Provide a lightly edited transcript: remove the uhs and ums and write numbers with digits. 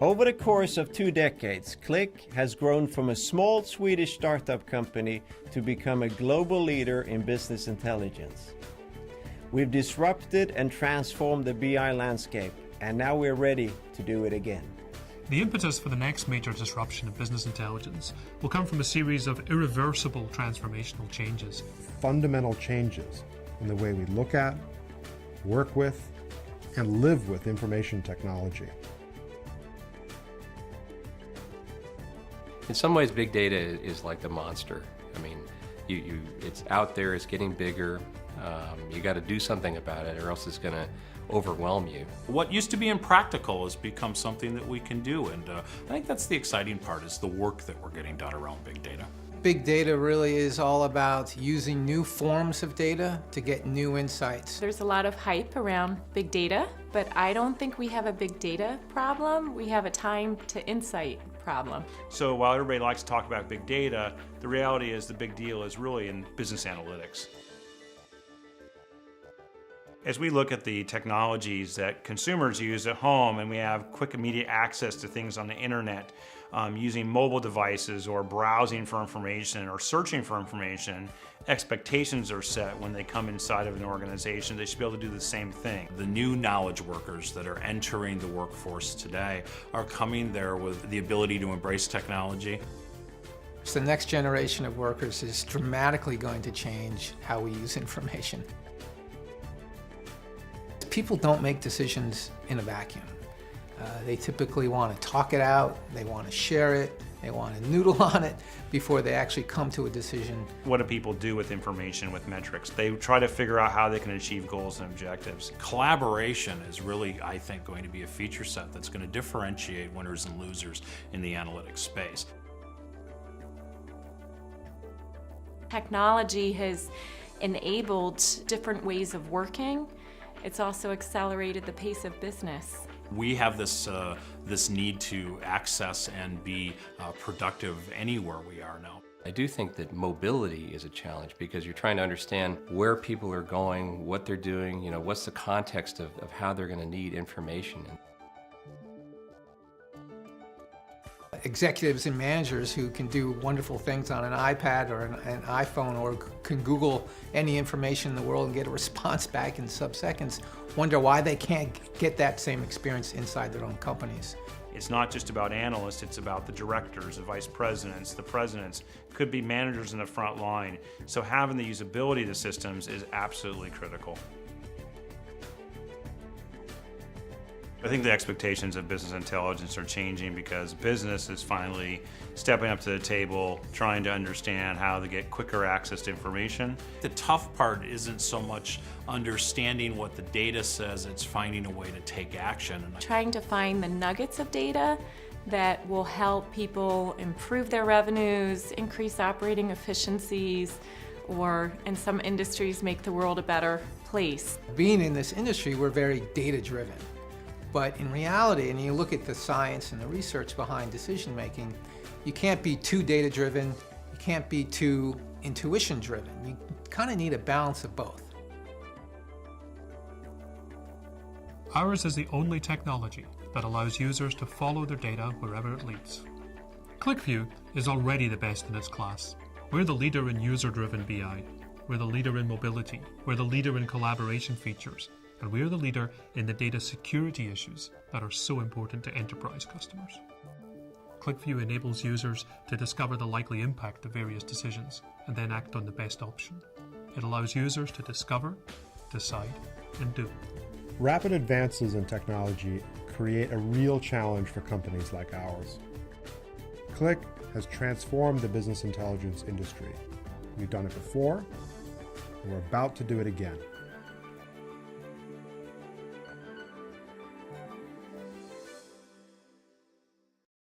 Over the course of 2 decades, Qlik has grown from a small Swedish startup company to become a global leader in business intelligence. We've disrupted and transformed the BI landscape, and now we're ready to do it again. The impetus for the next major disruption of business intelligence will come from a series of irreversible transformational changes. Fundamental changes in the way we look at, work with, and live with information technology. In some ways, big data is like the monster. I mean, it's out there, it's getting bigger. You got to do something about it or else it's going to overwhelm you. What used to be impractical has become something that we can do, and I think that's the exciting part, is the work that we're getting done around big data. Big data really is all about using new forms of data to get new insights. There's a lot of hype around big data, but I don't think we have a big data problem. We have a time to insight problem. So while everybody likes to talk about big data, the reality is the big deal is really in business analytics. As we look at the technologies that consumers use at home, and we have quick immediate access to things on the internet, using mobile devices or browsing for information or searching for information, expectations are set when they come inside of an organization. They should be able to do the same thing. The new knowledge workers that are entering the workforce today are coming there with the ability to embrace technology. So the next generation of workers is dramatically going to change how we use information. People don't make decisions in a vacuum. They typically want to talk it out, they want to share it, they want to noodle on it before they actually come to a decision. What do people do with information, with metrics? They try to figure out how they can achieve goals and objectives. Collaboration is really, I think, going to be a feature set that's going to differentiate winners and losers in the analytics space. Technology has enabled different ways of working. It's also accelerated the pace of business. We have this need to access and be productive anywhere we are now. I do think that mobility is a challenge because you're trying to understand where people are going, what they're doing, what's the context of how they're going to need information. Executives and managers who can do wonderful things on an iPad or an iPhone or can Google any information in the world and get a response back in sub-seconds wonder why they can't get that same experience inside their own companies. It's not just about analysts, it's about the directors, the vice presidents, the presidents, could be managers in the front line. So having the usability of the systems is absolutely critical. I think the expectations of business intelligence are changing because business is finally stepping up to the table, trying to understand how to get quicker access to information. The tough part isn't so much understanding what the data says, it's finding a way to take action. Trying to find the nuggets of data that will help people improve their revenues, increase operating efficiencies, or in some industries make the world a better place. Being in this industry, we're very data-driven. But in reality, and you look at the science and the research behind decision making, you can't be too data-driven, you can't be too intuition-driven. You kind of need a balance of both. Ours is the only technology that allows users to follow their data wherever it leads. QlikView is already the best in its class. We're the leader in user-driven BI. We're the leader in mobility. We're the leader in collaboration features. And we're the leader in the data security issues that are so important to enterprise customers. QlikView enables users to discover the likely impact of various decisions and then act on the best option. It allows users to discover, decide, and do. Rapid advances in technology create a real challenge for companies like ours. Qlik has transformed the business intelligence industry. We've done it before, and we're about to do it again.